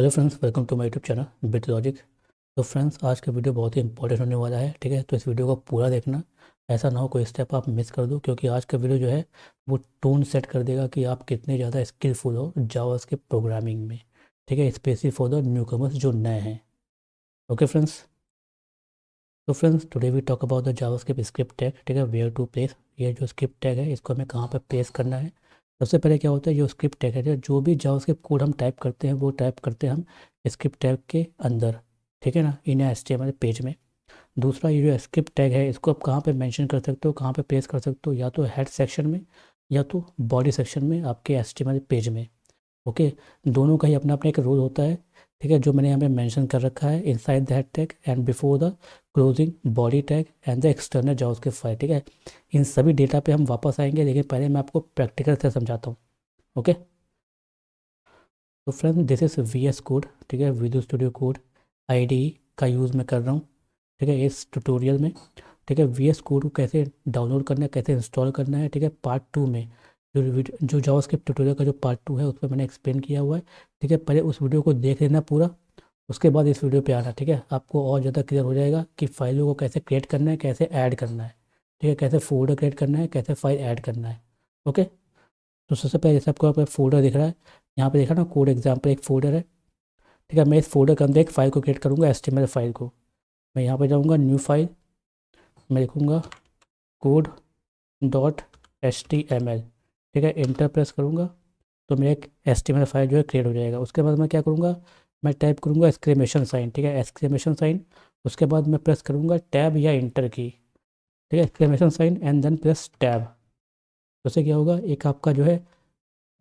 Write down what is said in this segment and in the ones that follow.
Hello friends, welcome to my YouTube channel Bit Logic. तो friends, आज का video बहुत ही इंपॉर्टेंट होने वाला है। ठीक है, तो इस वीडियो को पूरा देखना। ऐसा ना हो कोई स्टेप आप मिस कर दो, क्योंकि आज का वीडियो जो है वो टोन सेट कर देगा कि आप कितने ज़्यादा स्किलफुल हो जावास्क्रिप्ट प्रोग्रामिंग में। ठीक है, specially for the newcomers जो नए हैं। ओके फ्रेंड्स, तो friends today we talk about the JavaScript script tag. ठीक है, वेयर टू प्लेस ये जो स्क्रिप्ट टैग है इसको हमें कहाँ पर प्लेस करना है। सबसे पहले क्या होता है, जो स्क्रिप्ट टैग है, जो भी जावास्क्रिप्ट कोड हम टाइप करते हैं वो टाइप करते हैं हम स्क्रिप्ट टैग के अंदर। ठीक है ना, इन एचटीएमएल पेज में। दूसरा, ये जो स्क्रिप्ट टैग है इसको आप कहाँ पे मेंशन कर सकते हो, कहाँ पे प्लेस कर सकते हो, या तो हेड सेक्शन में या तो बॉडी सेक्शन में आपके एचटीएमएल पेज में। ओके, दोनों का ही अपना अपना एक रोल होता है। ठीक है, जो मैंने यहाँ पे मेंशन कर रखा है, inside the head tag and before the closing body tag and the external JavaScript file. ठीक है, इन सभी डेटा पे हम वापस आएंगे, लेकिन पहले मैं आपको प्रैक्टिकल से समझाता हूँ। ओके, तो friend this is V S code. ठीक है, विजुअल स्टूडियो कोड आई का यूज़ मैं कर रहा हूँ। ठीक है, इस ट्यूटोरियल में। ठीक है, वी एस कोड को कैसे डाउनलोड करना है, कैसे इंस्टॉल करना है। ठीक है, पार्ट 2 में जो जावास्क्रिप्ट ट्यूटोरियल का जो पार्ट 2 है उस पर मैंने एक्सप्लेन किया हुआ है। ठीक है, पहले उस वीडियो को देख लेना पूरा, उसके बाद इस वीडियो पे आना। ठीक है, आपको और ज़्यादा क्लियर हो जाएगा कि फाइलों को कैसे क्रिएट करना है, कैसे ऐड करना है। ठीक है, कैसे फोल्डर क्रिएट करना है, कैसे फाइल ऐड करना है। ओके, तो सबसे पहले जैसे आपको आपका फोल्डर दिख रहा है, यहाँ पे देखा ना, कोड एग्जाम्पल एक फोल्डर है। ठीक है, मैं इस फोल्डर के अंदर एक फ़ाइल को क्रिएट करूँगा, एचटीएमएल फाइल को। मैं यहाँ पे जाऊँगा, न्यू फाइल, मैं लिखूँगा कोड डॉट HTML। ठीक है, इंटर प्रेस करूँगा तो मेरा एक HTML फाइल जो है क्रिएट हो जाएगा। उसके बाद मैं क्या करूँगा, मैं टाइप करूँगा एक्सक्लेमेशन साइन। ठीक है, एक्सक्लेमेशन साइन। उसके बाद मैं प्रेस करूँगा टैब या इंटर की। ठीक है, exclamation sign and then press tab. तो उससे क्या होगा, एक आपका जो है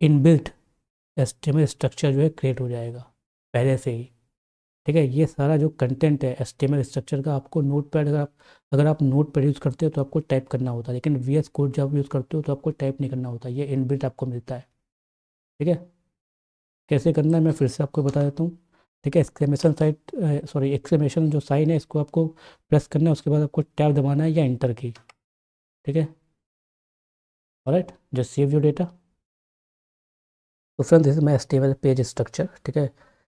इनबिल्ट HTML स्ट्रक्चर जो है क्रिएट हो जाएगा पहले से ही। ठीक है, ये सारा जो कंटेंट है HTML स्ट्रक्चर का, आपको नोट पैड, अगर आप नोट पैड यूज़ करते हो तो आपको टाइप करना होता है, लेकिन VS कोड जब यूज़ करते हो तो आपको टाइप नहीं करना होता, ये इनबिल्ट आपको मिलता है। ठीक है, कैसे करना है मैं फिर से आपको बता देता हूँ। ठीक है, एक्सक्लेमेशन साइट सॉरी एक्सक्लेमेशन जो साइन है इसको आपको प्रेस करना है, उसके बाद आपको टैब दबाना है या इंटर की। ठीक है, alright, just save your data. तो friends, this is my HTML page structure. ठीक है,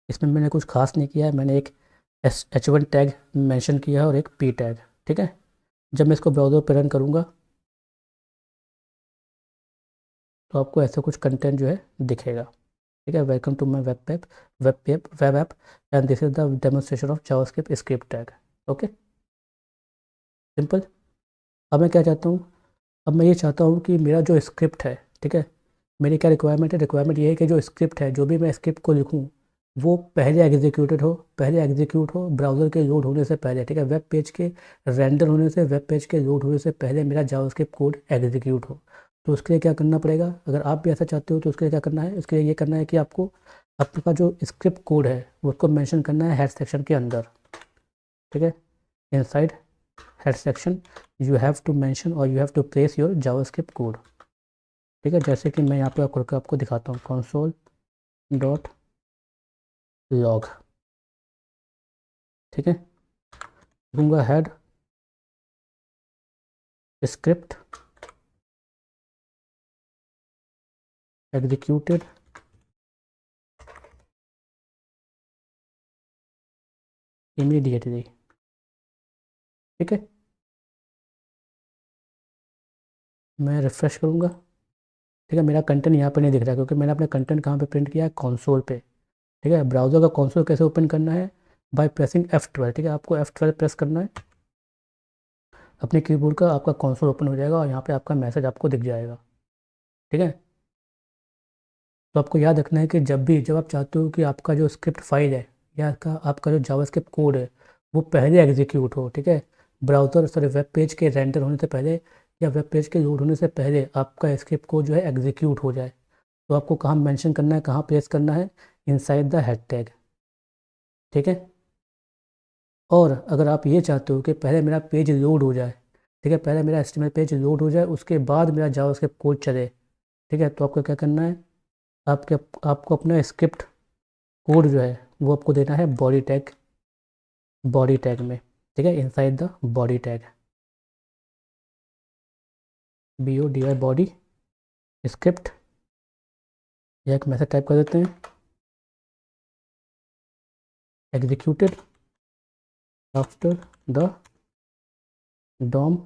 इसमें मैंने कुछ खास नहीं किया है, मैंने एक H1 टैग मेंशन किया है और एक P टैग। ठीक है, जब मैं इसको ब्राउज़र पर रन करूँगा तो आपको ऐसा कुछ कंटेंट जो है दिखेगा। ठीक है, welcome to my web app and this is the demonstration of JavaScript script tag. Okay, simple. अब मैं क्या चाहता हूँ, अब मैं ये चाहता हूँ कि मेरा जो स्क्रिप्ट है, ठीक है, मेरी क्या रिक्वायरमेंट है, रिक्वायरमेंट ये है कि जो स्क्रिप्ट है, जो भी मैं स्क्रिप्ट को लिखूँ वो पहले एग्जीक्यूटेड हो, पहले एग्जीक्यूट हो ब्राउज़र के लोड होने से पहले। ठीक है, वेब पेज के रेंडर होने से, वेब पेज के लोड होने से पहले मेरा जावास्क्रिप्ट कोड एग्जीक्यूट हो। तो उसके लिए क्या करना पड़ेगा, अगर आप भी ऐसा चाहते हो तो उसके लिए क्या करना है, उसके लिए ये करना है कि आपको आपका जो स्क्रिप्ट कोड है उसको मेंशन करना है हेड सेक्शन के अंदर। ठीक है, inside head section you have to mention और you have to place your JavaScript code. ठीक है, जैसे कि मैं यहाँ पे खुल कर आपको दिखाता हूँ, कंसोल डॉट लॉग। ठीक है, दूंगा हेड स्क्रिप्ट एग्जीक्यूटेड इमीडिएटली। ठीक है, मैं रिफ्रेश करूँगा। ठीक है, मेरा कंटेंट यहाँ पे नहीं दिख रहा क्योंकि मैंने अपना कंटेंट कहाँ पे प्रिंट किया है, कंसोल पे। ठीक है, ब्राउज़र का कंसोल कैसे ओपन करना है, बाय प्रेसिंग F12। ठीक है, आपको F12 प्रेस करना है, अपने कीबोर्ड का आपका कंसोल ओपन हो जाएगा और यहाँ पे आपका मैसेज आपको दिख जाएगा। ठीक है, तो आपको याद रखना है कि जब आप चाहते हो कि आपका जो स्क्रिप्ट फाइल है या आपका जो जावास्क्रिप्ट कोड है वो पहले एग्जीक्यूट हो। ठीक है, ब्राउज़र सॉरी वेब पेज के रेंडर होने से पहले या वेब पेज के लोड होने से पहले आपका स्क्रिप्ट कोड जो है एग्जीक्यूट हो जाए, तो आपको कहाँ मेंशन करना है, कहाँ प्लेस करना है, इनसाइड द हेड टैग। ठीक है, और अगर आप ये चाहते हो कि पहले मेरा पेज लोड हो जाए, ठीक है, पहले मेरा HTML पेज लोड हो जाए उसके बाद मेरा जावास्क्रिप्ट कोड चले। ठीक है, तो आपको क्या करना है, आपके आपको अपना स्क्रिप्ट कोड जो है वो आपको देना है बॉडी टैग में। ठीक है, inside the body tag, BODY body script, या एक मैसेज टाइप कर देते हैं, executed after the DOM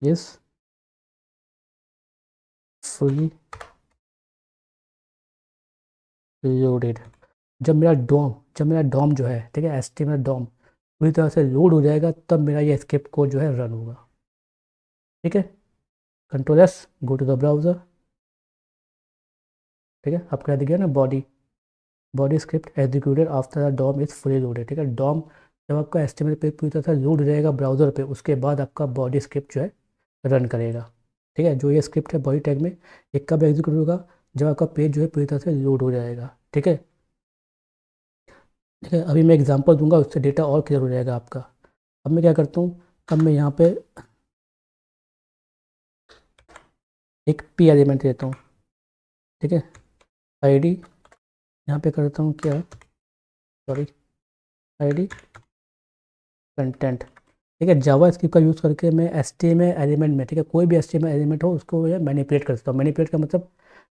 is fully loaded. जब मेरा डॉम जो है, ठीक है, HTML DOM पूरी तरह से लोड हो जाएगा तब मेरा ये स्क्रिप्ट कोड जो है रन होगा। ठीक है, Ctrl+S, go to the browser. ठीक है, आपका दिख गया ना, body script executed after the DOM is fully loaded. ठीक है, डॉम जब आपका HTML पे पूरी तरह से लोड हो जाएगा ब्राउज़र पे, उसके बाद आपका बॉडी स्क्रिप्ट जो है रन करेगा। ठीक है, जो ये स्क्रिप्ट है बॉडी टैग में, ये कब एग्जीक्यूट होगा, जब आपका पेज जो है पूरी तरह से लोड हो जाएगा। ठीक है, ठीक है, अभी मैं एग्जांपल दूंगा, उससे डेटा और क्लियर हो जाएगा आपका। अब मैं क्या करता हूँ, अब मैं यहाँ पे एक पी एलिमेंट देता हूँ। ठीक है, आईडी यहाँ पे करता हूँ क्या, सॉरी, आईडी कंटेंट। ठीक है, जावा स्क्रिप्ट का यूज़ करके मैं HTML एलिमेंट में, ठीक है, कोई भी HTML एलिमेंट हो उसको मैनिपुलेट कर सकता हूँ। मैनिपुलेट का मतलब,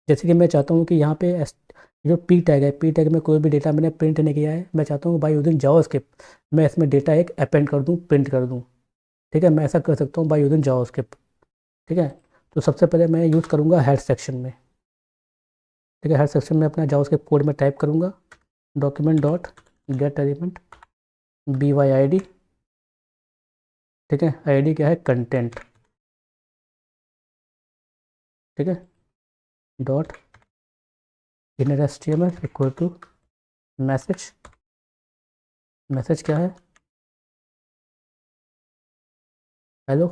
जैसे कि मैं चाहता हूँ कि यहाँ पे जो पी टैग है, पी टैग में कोई भी डेटा मैंने प्रिंट नहीं किया है, मैं चाहता हूँ बाई यूजिंग जावा स्क्रिप्ट मैं इसमें डेटा एक अपेंड कर दूँ, प्रिंट कर दूँ। ठीक है, मैं ऐसा कर सकता हूँ बाई यूजिंग जावा स्क्रिप्ट। ठीक है, तो सबसे पहले मैं यूज़ करूँगा हेड सेक्शन में। ठीक है, हेड सेक्शन में अपना जावा स्क्रिप्ट कोड में टाइप करूँगा, document dot get element BYID। ठीक है, आईडी क्या है, कंटेंट। ठीक है, dot inner HTML equal to message. Message क्या है, hello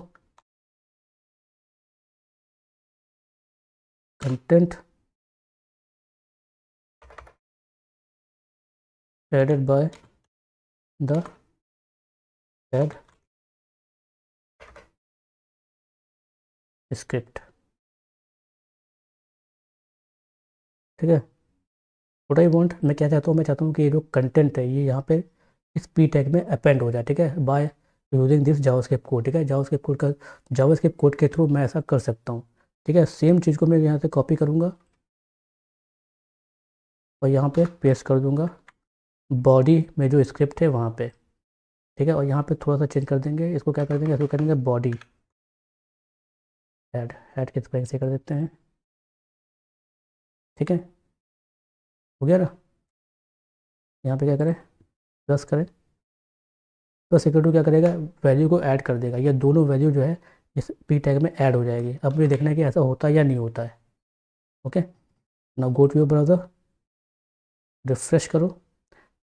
content added by the head script. ठीक है, व्हाट आई वांट, मैं क्या चाहता हूँ, मैं चाहता हूँ कि ये जो कंटेंट है ये यहाँ पे इस पी टैग में अपेंड हो जाए। ठीक है, by using this JavaScript code. ठीक है, जावास्क्रिप्ट कोड के थ्रू मैं ऐसा कर सकता हूँ। ठीक है, सेम चीज़ को मैं यहाँ से कॉपी करूँगा और यहाँ पे पेस्ट कर दूँगा बॉडी में जो स्क्रिप्ट है वहाँ पे। ठीक है, और यहाँ पे थोड़ा सा चेंज कर देंगे, इसको क्या कर देंगे, इसको करेंगे बॉडी हेड के स्पेलिंग से कर देते हैं। ठीक है, हो गया ना। यहाँ पे क्या करें, प्लस करें, प्लस इक्वल टू क्या करेगा, वैल्यू को ऐड कर देगा। ये दोनों वैल्यू जो है इस पी टैग में ऐड हो जाएगी। अब मुझे देखना है कि ऐसा होता है या नहीं होता है। Okay, now go to your browser, refresh करो।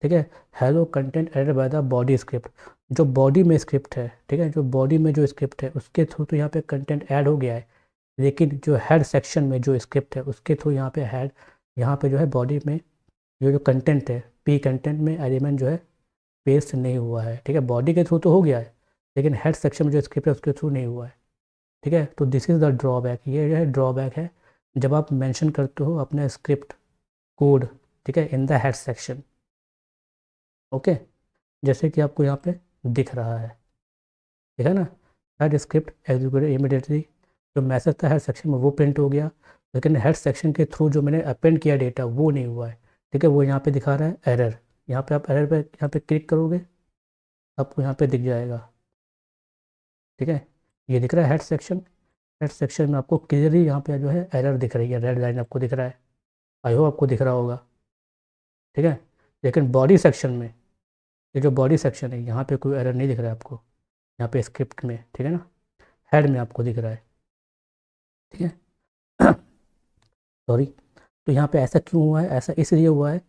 ठीक है, hello content added by the body script. जो बॉडी में स्क्रिप्ट है, ठीक है, जो बॉडी में जो स्क्रिप्ट है उसके थ्रू तो यहाँ पे कंटेंट ऐड हो गया है, लेकिन जो हेड सेक्शन में जो स्क्रिप्ट है उसके थ्रू यहाँ पे जो है बॉडी में जो कंटेंट है, पी कंटेंट में एलिमेंट जो है पेस्ट नहीं हुआ है। ठीक है, बॉडी के थ्रू तो हो गया है, लेकिन हेड सेक्शन में जो स्क्रिप्ट है उसके थ्रू नहीं हुआ है। ठीक है, तो दिस इज़ द ड्रॉबैक, ये जो है ड्रॉबैक है जब आप मेंशन करते हो अपने स्क्रिप्ट कोड, ठीक है, in the head section. Okay, जैसे कि आपको यहाँ पे दिख रहा है, ठीक है ना, हेड स्क्रिप्ट एग्जीक्यूटेड इमीडिएटली। जो मैसेज था हेड सेक्शन में वो प्रिंट हो गया, लेकिन हेड सेक्शन के थ्रू जो मैंने अपेंड किया डेटा वो नहीं हुआ है। ठीक है, वो यहाँ पे दिखा रहा है एरर। यहाँ पे आप एरर पे यहाँ पे क्लिक करोगे, आपको यहाँ पे दिख जाएगा। ठीक है, ये दिख रहा है हेड सेक्शन में आपको क्लियरली यहाँ पे जो है एरर दिख रही है, रेड लाइन आपको दिख रहा है। आई होप आपको दिख रहा होगा। ठीक है, लेकिन बॉडी सेक्शन में, ये जो बॉडी सेक्शन है यहाँ पे कोई एरर नहीं दिख रहा है आपको, यहाँ पे स्क्रिप्ट में। ठीक है ना, हेड में आपको दिख रहा है। ठीक है, सॉरी। तो यहाँ पे ऐसा क्यों हुआ है, ऐसा इसलिए हुआ है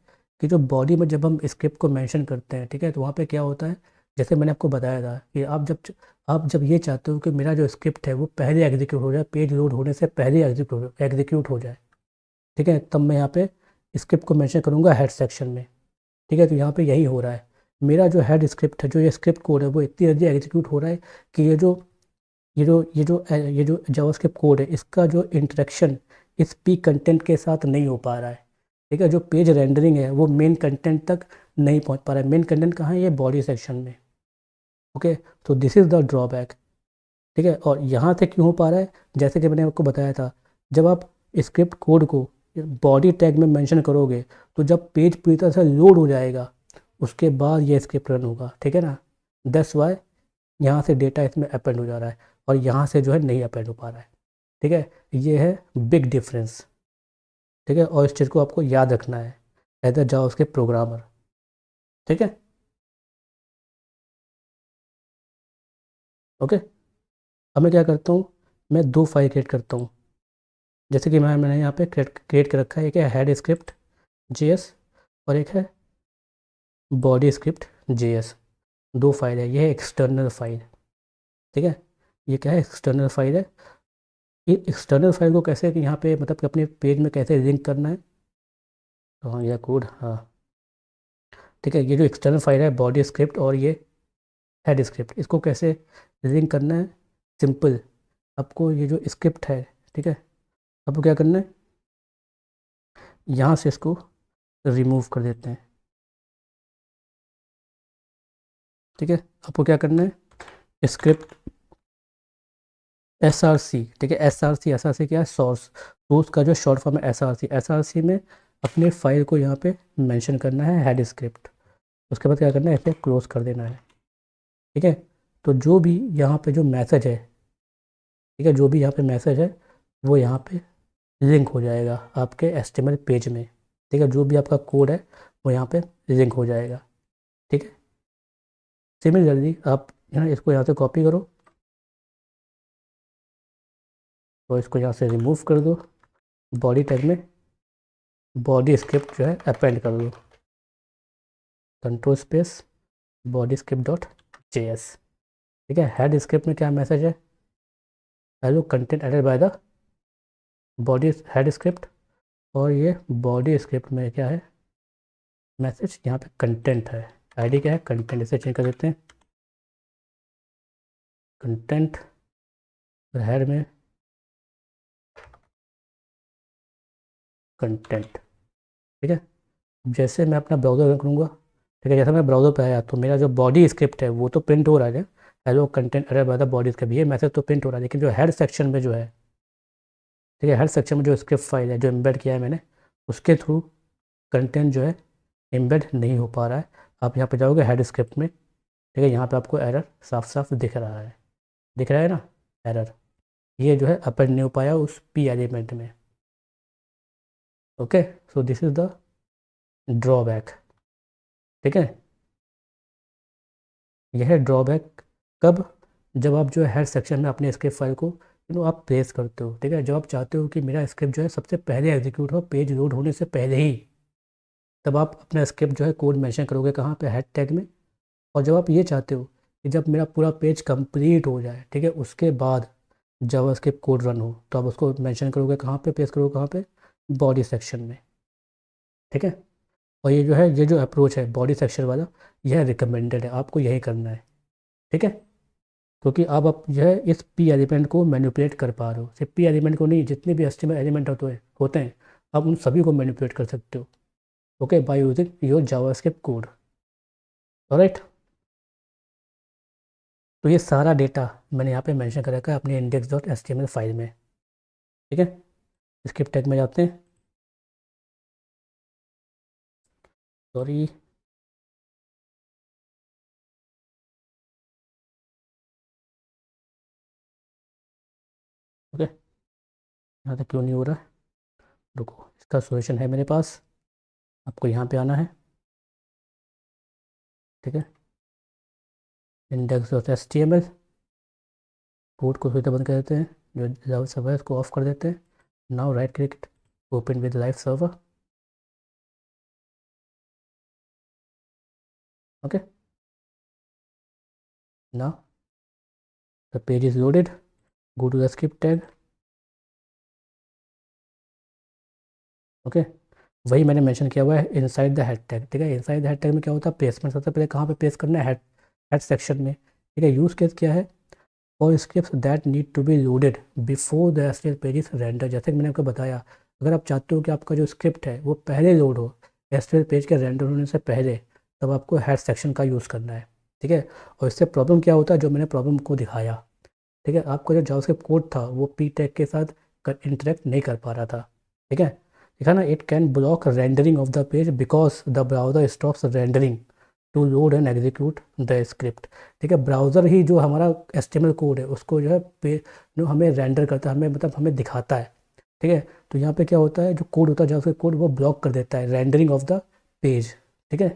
कि जो बॉडी में जब हम स्क्रिप्ट को मेंशन करते हैं, ठीक है, तो वहाँ पे क्या होता है, जैसे मैंने आपको बताया था कि आप जब ये चाहते हो कि मेरा जो स्क्रिप्ट है वो पहले एग्जीक्यूट हो जाए, पेज लोड होने से पहले एग्जीक्यूट हो जाए। ठीक है, तब मैं यहाँ पे स्क्रिप्ट को मेंशन करूँगा हेड सेक्शन में। ठीक है, तो यहाँ पे यही हो रहा है, मेरा जो हेड स्क्रिप्ट है, जो ये स्क्रिप्ट कोड है वो इतनी जल्दी एग्जीक्यूट हो रहा है कि ये जो जावास्क्रिप्ट कोड है इसका जो इंटरेक्शन इस पी कंटेंट के साथ नहीं हो पा रहा है। ठीक है, जो पेज रेंडरिंग है वो मेन कंटेंट तक नहीं पहुंच पा रहा है। मेन कंटेंट कहाँ है, ये बॉडी सेक्शन में। ओके, तो दिस इज़ द ड्रॉबैक। ठीक है, और यहाँ से क्यों हो पा रहा है, जैसे कि मैंने आपको बताया था, जब आप स्क्रिप्ट कोड को बॉडी टैग में मेंशन करोगे तो जब पेज पूरी तरह से लोड हो जाएगा उसके बाद ये स्क्रिप्ट रन होगा, ठीक है ना। दैट्स वाई यहाँ से डेटा इसमें अपेंड हो जा रहा है और यहाँ से जो है नहीं अपेंड हो पा रहा है, ठीक है। ये है बिग डिफरेंस, ठीक है, और इस चीज़ को आपको याद रखना है एज अ जावास्क्रिप्ट प्रोग्रामर, ठीक है। ओके, अब मैं क्या करता हूँ, मैं दो फाइल क्रिएट करता हूँ। जैसे कि मैंने यहाँ पे क्रिएट कर रखा है, एक है हेड स्क्रिप्ट JS और एक है बॉडी स्क्रिप्ट JS। दो फाइल है, ये है एक्सटर्नल फाइल, ठीक है। ये क्या है, एक्सटर्नल फाइल है। ये एक्सटर्नल फाइल को कैसे कि यहाँ पे मतलब कि अपने पेज में कैसे लिंक करना है, तो हाँ यह कोड, हाँ ठीक है। ये जो एक्सटर्नल फाइल है बॉडी स्क्रिप्ट और ये हेड स्क्रिप्ट, इसको कैसे लिंक करना है, सिंपल। आपको ये जो स्क्रिप्ट है, ठीक है, आपको क्या करना है, यहाँ से इसको रिमूव कर देते हैं, ठीक है। आपको क्या करना है, स्क्रिप्ट SRC, ठीक है। SRC क्या है, सोर्स का जो शॉर्ट फॉर्म है SRC में अपने फाइल को यहाँ पे मेंशन करना है हेड स्क्रिप्ट। उसके बाद क्या करना है, इसे क्लोज कर देना है, ठीक है। तो जो भी यहाँ पे जो मैसेज है, ठीक है, जो भी यहाँ पे मैसेज है वो यहाँ पे लिंक हो जाएगा आपके HTML पेज में, ठीक है। जो भी आपका कोड है वो यहाँ पे लिंक हो जाएगा, ठीक है। सिमिलरली आप इसको यहाँ से कॉपी करो और इसको यहाँ से रिमूव कर दो, बॉडी टैग में बॉडी स्क्रिप्ट जो है अपेंड कर दो, control space body script dot JS, ठीक है। हेड स्क्रिप्ट में क्या मैसेज है, hello content added by the body head script, और ये बॉडी स्क्रिप्ट में क्या है मैसेज, यहाँ पे कंटेंट है, ID क्या है कंटेंट, इसे चेंज कर देते हैं कंटेंट, हेड में कंटेंट, ठीक है। जैसे मैं अपना ब्राउज़र रन करूँगा, ठीक है, जैसे मैं ब्राउज़र पे आया तो मेरा जो बॉडी स्क्रिप्ट है वो तो प्रिंट हो रहा है, hello content added by the body script, ये मैसेज तो प्रिंट हो रहा है, लेकिन जो हेड सेक्शन में जो है, ठीक है, हेड सेक्शन में जो स्क्रिप्ट फाइल है जो एम्बेड किया है मैंने, उसके थ्रू कंटेंट जो है एम्बेड नहीं हो पा रहा है। आप यहाँ पे जाओगे हेड स्क्रिप्ट में, ठीक है, यहाँ पे आपको एरर साफ साफ दिख रहा है, दिख रहा है ना एरर, ये जो है अपेंड नहीं हो पाया उस P एलिमेंट में। Okay, so this is the drawback, ठीक है। यह है ड्रॉबैक कब, जब आप जो है हेड सेक्शन में अपने स्क्रिप्ट फाइल को आप प्लेस करते हो, ठीक है। जब आप चाहते हो कि मेरा स्क्रिप्ट जो है सबसे पहले एग्जीक्यूट हो पेज लोड होने से पहले ही, तब आप अपना स्क्रिप्ट जो है कोड मेंशन करोगे कहाँ पे, हेड टैग में। और जब आप ये चाहते हो कि जब मेरा पूरा पेज कंप्लीट हो जाए, ठीक है, उसके बाद जावास्क्रिप्ट कोड रन हो, तो आप उसको मेंशन करोगे कहाँ पे, पेस्ट करोगे कहाँ पे, बॉडी सेक्शन में, ठीक है। और ये जो है ये जो अप्रोच है बॉडी सेक्शन वाला, यह रिकमेंडेड है, आपको यही करना है, ठीक है। क्योंकि आप जो है इस P एलिमेंट को मैनिपुलेट कर पा रहे हो, सिर्फ P एलिमेंट को नहीं, जितने भी HTML एलिमेंट होते हैं आप उन सभी को मैनिपुलेट कर सकते हो, okay, by using your JavaScript code, alright. तो ये सारा डेटा मैंने यहाँ पे मेंशन कर रखा है अपनी index.html फाइल में, ठीक है। स्क्रिप्ट टैग में जाते हैं, सॉरी, ओके, यहाँ तक क्यों नहीं हो रहा है, रुको, इसका सॉल्यूशन है मेरे पास। आपको यहाँ पे आना है, ठीक है, index.html, कोड को फिर से बंद कर देते हैं, जो जावा सर्वर है उसको ऑफ कर देते हैं। Now right click, open with live server, okay. Now the page is loaded, go to the script tag, okay. वही मैंने मेंशन किया हुआ है इनसाइड द हेड टैग, ठीक है। इनसाइड द हेड टैग में क्या होता है, प्लेसमेंट सबसे पहले कहाँ पे प्लेस करना है, हेड सेक्शन में, ठीक है। यूज़ केस क्या है, और script that need to be loaded before the HTML page is render, जैसे कि मैंने आपको बताया, अगर आप चाहते हो कि आपका जो स्क्रिप्ट है वो पहले लोड हो HTML पेज के रेंडर होने से पहले, तब आपको हेड सेक्शन का यूज़ करना है, ठीक है। और इससे प्रॉब्लम क्या होता है, जो मैंने प्रॉब्लम को दिखाया, ठीक है, आपका जो जावास्क्रिप्ट कोड था वो P टैग के साथ इंटरेक्ट नहीं कर पा रहा था, ठीक है। लिखा ना, it can block rendering of the page because the browser stops rendering to load and execute the script. ठीक है, ब्राउज़र ही जो हमारा HTML कोड है उसको जो है जो हमें रेंडर करता है, हमें मतलब हमें दिखाता है। ठीक है, तो यहाँ पे क्या होता है, जो कोड होता है जावास्क्रिप्ट कोड वो ब्लॉक कर देता है रेंडरिंग ऑफ द पेज। ठीक है,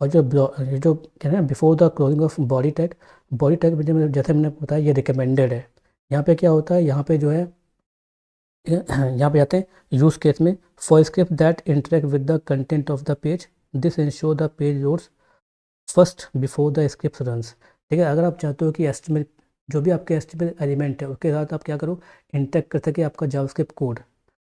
और ये जो क्या है, before the closing of body tag जैसे मैंने बताया ये रिकमेंडेड है। यहाँ पे क्या होता है, यहाँ पे जो है यहाँ पे आते हैं यूज़ केस में, for script that interact with the content of the page this ensure the page loads first before the script runs. ठीक है, अगर आप चाहते हो कि एस्टिमेट जो भी आपके एस्टिमेट एलिमेंट है उसके साथ आप क्या करो, इंटरेक्ट कर सके आपका जावास्क्रिप्ट कोड।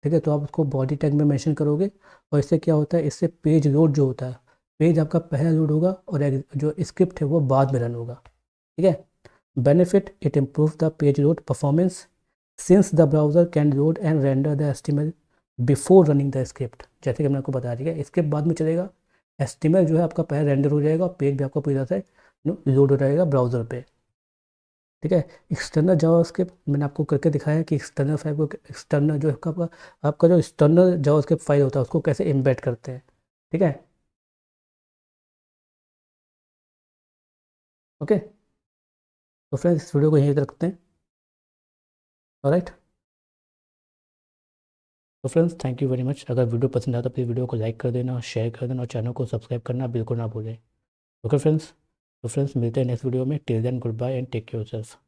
ठीक है, तो आप उसको बॉडी टैग में मेंशन करोगे, और इससे क्या होता है, इससे पेज लोड जो होता है, पेज आपका पहले लोड होगा और जो स्क्रिप्ट है वो बाद में रन होगा। ठीक है, benefit, it improve the page load performance since the browser can load and render the HTML before running the script. जैसे कि मैंने आपको बता दिया, स्क्रिप्ट बाद में चलेगा, HTML जो है आपका पहले रेंडर हो जाएगा और पेज भी आपका पूरी तरह से लोड हो जाएगा ब्राउज़र पे। ठीक है, एक्सटर्नल जावास्क्रिप्ट मैंने आपको करके दिखाया कि एक्सटर्नल फाइल को, एक्सटर्नल जो आपका जो एक्सटर्नल जावास्क्रिप्ट फाइल होता है उसको कैसे एम्बेड करते हैं। ठीक है, ओके, तो फ्रेंड्स इस वीडियो को यहीं रखते हैं। ऑलराइट, तो friends thank you very much. अगर वीडियो पसंद आया तो प्लीज़ वीडियो को लाइक कर देना, शेयर कर देना और चैनल को सब्सक्राइब करना बिल्कुल ना भूलें। ओके फ्रेंड्स, तो फ्रेंड्स मिलते हैं नेक्स्ट वीडियो में। Till then goodbye and take care yourself.